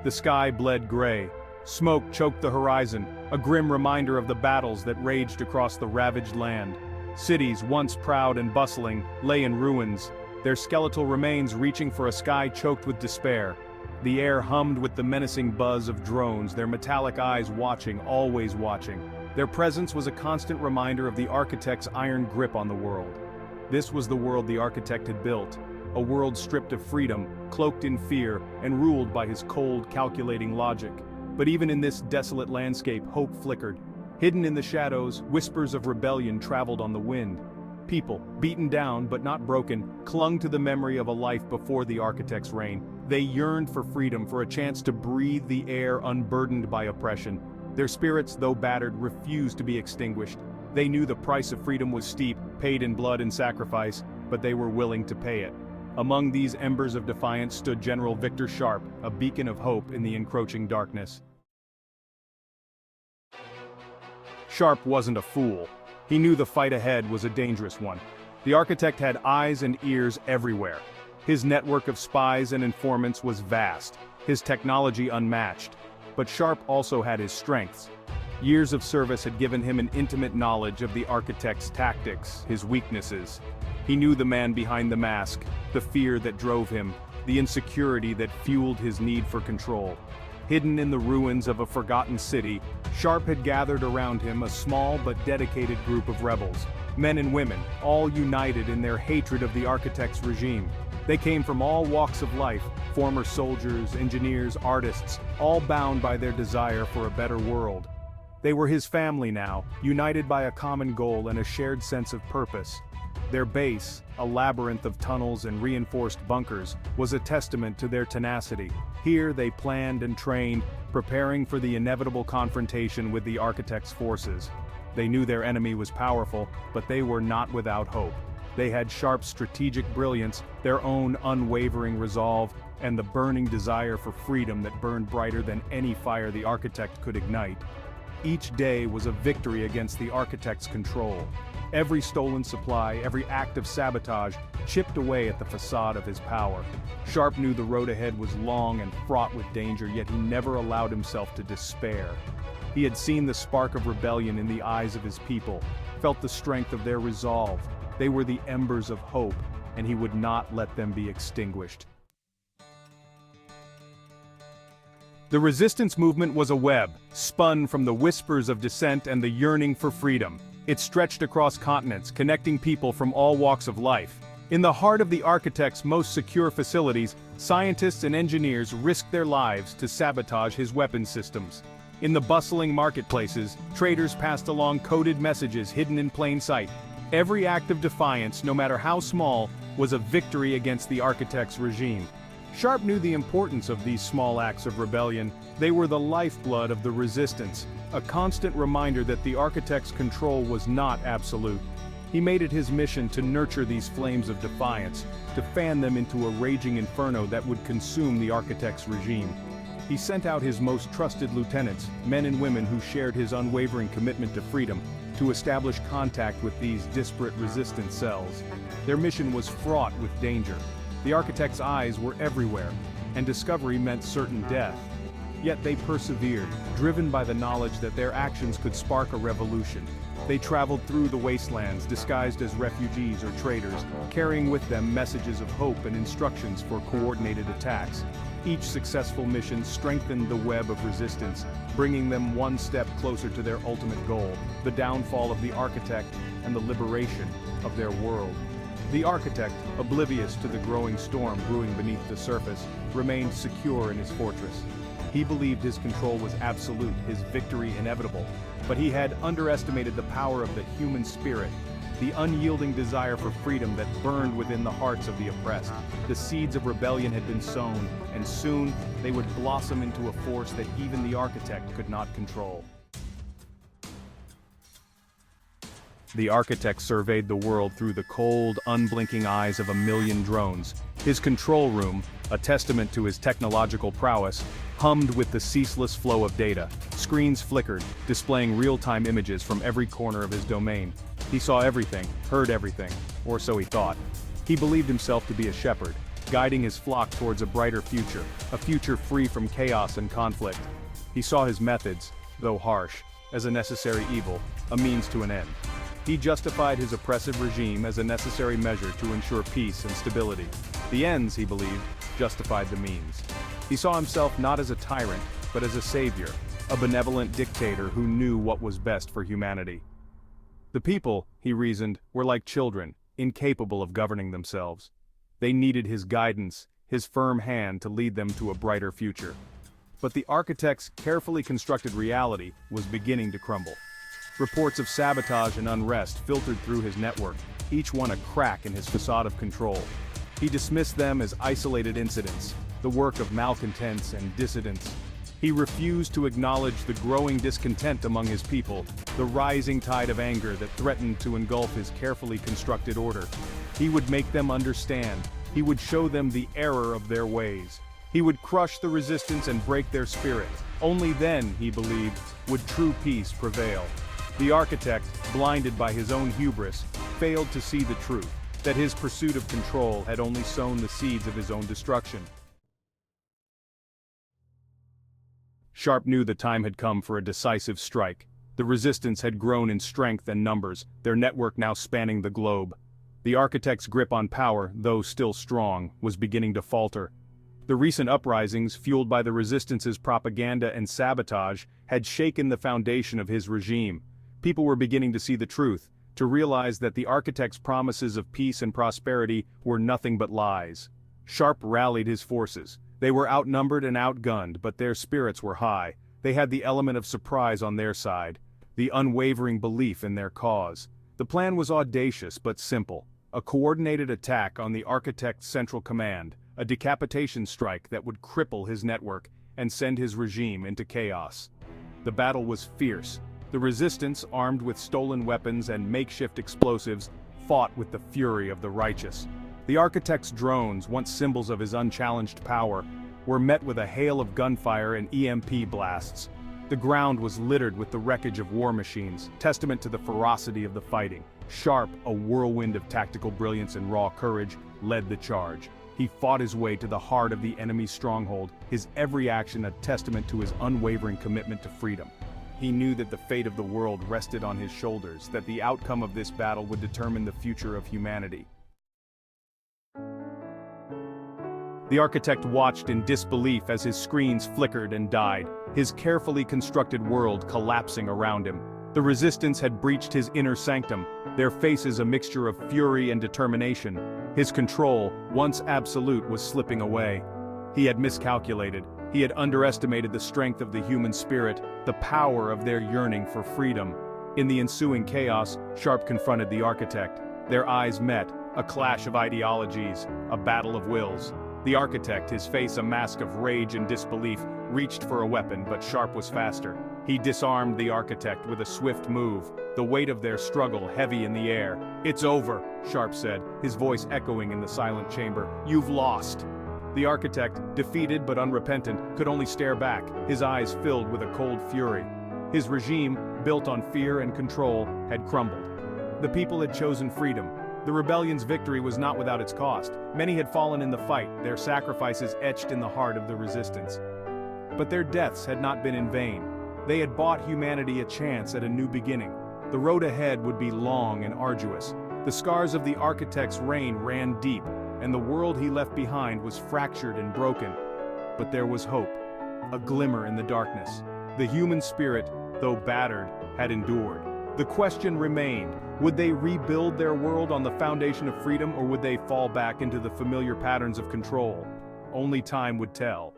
The sky bled gray. Smoke choked the horizon, a grim reminder of the battles that raged across the ravaged land. Cities, once proud and bustling, lay in ruins, their skeletal remains reaching for a sky choked with despair. The air hummed with the menacing buzz of drones, their metallic eyes watching, always watching. Their presence was a constant reminder of the architect's iron grip on the world. This was the world the architect had built, a world stripped of freedom, cloaked in fear, and ruled by his cold, calculating logic. But even in this desolate landscape, hope flickered. Hidden in the shadows, whispers of rebellion traveled on the wind. People, beaten down but not broken, clung to the memory of a life before the architect's reign. They yearned for freedom, for a chance to breathe the air unburdened by oppression. Their spirits, though battered, refused to be extinguished. They knew the price of freedom was steep, paid in blood and sacrifice, but they were willing to pay it. Among these embers of defiance stood General Victor Sharp, a beacon of hope in the encroaching darkness. Sharp wasn't a fool. He knew the fight ahead was a dangerous one. The architect had eyes and ears everywhere. His network of spies and informants was vast, his technology unmatched. But Sharp also had his strengths. Years of service had given him an intimate knowledge of the architect's tactics, his weaknesses. He knew the man behind the mask, the fear that drove him, the insecurity that fueled his need for control. Hidden in the ruins of a forgotten city, Sharp had gathered around him a small but dedicated group of rebels, men and women, all united in their hatred of the architect's regime. They came from all walks of life, former soldiers, engineers, artists, all bound by their desire for a better world. They were his family now, united by a common goal and a shared sense of purpose. Their base, a labyrinth of tunnels and reinforced bunkers, was a testament to their tenacity. Here they planned and trained, preparing for the inevitable confrontation with the architect's forces. They knew their enemy was powerful, but they were not without hope. They had Sharp's strategic brilliance, their own unwavering resolve, and the burning desire for freedom that burned brighter than any fire the architect could ignite. Each day was a victory against the architect's control. Every stolen supply, every act of sabotage, chipped away at the facade of his power. Sharp knew the road ahead was long and fraught with danger, yet he never allowed himself to despair. He had seen the spark of rebellion in the eyes of his people, felt the strength of their resolve. They were the embers of hope, and he would not let them be extinguished. The resistance movement was a web, spun from the whispers of dissent and the yearning for freedom. It stretched across continents, connecting people from all walks of life. In the heart of the architect's most secure facilities, scientists and engineers risked their lives to sabotage his weapons systems. In the bustling marketplaces, traders passed along coded messages hidden in plain sight. Every act of defiance, no matter how small, was a victory against the architect's regime. Sharp knew the importance of these small acts of rebellion. They were the lifeblood of the resistance, a constant reminder that the architect's control was not absolute. He made it his mission to nurture these flames of defiance, to fan them into a raging inferno that would consume the architect's regime. He sent out his most trusted lieutenants, men and women who shared his unwavering commitment to freedom, to establish contact with these disparate resistance cells. Their mission was fraught with danger. The architect's eyes were everywhere, and discovery meant certain death. Yet they persevered, driven by the knowledge that their actions could spark a revolution. They traveled through the wastelands disguised as refugees or traders, carrying with them messages of hope and instructions for coordinated attacks. Each successful mission strengthened the web of resistance, bringing them one step closer to their ultimate goal, the downfall of the architect and the liberation of their world. The architect, oblivious to the growing storm brewing beneath the surface, remained secure in his fortress. He believed his control was absolute, his victory inevitable, but he had underestimated the power of the human spirit, the unyielding desire for freedom that burned within the hearts of the oppressed. The seeds of rebellion had been sown, and soon they would blossom into a force that even the architect could not control. The architect surveyed the world through the cold, unblinking eyes of a million drones. His control room, a testament to his technological prowess, hummed with the ceaseless flow of data. Screens flickered, displaying real-time images from every corner of his domain. He saw everything, heard everything, or so he thought. He believed himself to be a shepherd, guiding his flock towards a brighter future, a future free from chaos and conflict. He saw his methods, though harsh, as a necessary evil, a means to an end. He justified his oppressive regime as a necessary measure to ensure peace and stability. The ends, he believed, justified the means. He saw himself not as a tyrant, but as a savior, a benevolent dictator who knew what was best for humanity. The people, he reasoned, were like children, incapable of governing themselves. They needed his guidance, his firm hand to lead them to a brighter future. But the architect's carefully constructed reality was beginning to crumble. Reports of sabotage and unrest filtered through his network, each one a crack in his facade of control. He dismissed them as isolated incidents, the work of malcontents and dissidents. He refused to acknowledge the growing discontent among his people, the rising tide of anger that threatened to engulf his carefully constructed order. He would make them understand. He would show them the error of their ways. He would crush the resistance and break their spirit. Only then, he believed, would true peace prevail. The architect, blinded by his own hubris, failed to see the truth, that his pursuit of control had only sown the seeds of his own destruction. Sharp knew the time had come for a decisive strike. The resistance had grown in strength and numbers, their network now spanning the globe. The architect's grip on power, though still strong, was beginning to falter. The recent uprisings, fueled by the resistance's propaganda and sabotage, had shaken the foundation of his regime. People were beginning to see the truth, to realize that the architect's promises of peace and prosperity were nothing but lies. Sharp rallied his forces. They were outnumbered and outgunned, but their spirits were high. They had the element of surprise on their side, the unwavering belief in their cause. The plan was audacious but simple, a coordinated attack on the architect's central command, a decapitation strike that would cripple his network and send his regime into chaos. The battle was fierce. The resistance, armed with stolen weapons and makeshift explosives, fought with the fury of the righteous. The architect's drones, once symbols of his unchallenged power, were met with a hail of gunfire and EMP blasts. The ground was littered with the wreckage of war machines, testament to the ferocity of the fighting. Sharp, a whirlwind of tactical brilliance and raw courage, led the charge. He fought his way to the heart of the enemy's stronghold, his every action a testament to his unwavering commitment to freedom. He knew that the fate of the world rested on his shoulders, that the outcome of this battle would determine the future of humanity. The architect watched in disbelief as his screens flickered and died, his carefully constructed world collapsing around him. The resistance had breached his inner sanctum, their faces a mixture of fury and determination. His control, once absolute, was slipping away. He had miscalculated. He had underestimated the strength of the human spirit, the power of their yearning for freedom. In the ensuing chaos, Sharp confronted the architect. Their eyes met, a clash of ideologies, a battle of wills. The architect, his face a mask of rage and disbelief, reached for a weapon, but Sharp was faster. He disarmed the architect with a swift move, the weight of their struggle heavy in the air. "It's over," Sharp said, his voice echoing in the silent chamber. "You've lost." The architect, defeated but unrepentant, could only stare back, his eyes filled with a cold fury. His regime, built on fear and control, had crumbled. The people had chosen freedom. The rebellion's victory was not without its cost. Many had fallen in the fight, their sacrifices etched in the heart of the resistance. But their deaths had not been in vain. They had bought humanity a chance at a new beginning. The road ahead would be long and arduous. The scars of the architect's reign ran deep, and the world he left behind was fractured and broken. But there was hope, a glimmer in the darkness. The human spirit, though battered, had endured. The question remained, would they rebuild their world on the foundation of freedom, or would they fall back into the familiar patterns of control? Only time would tell.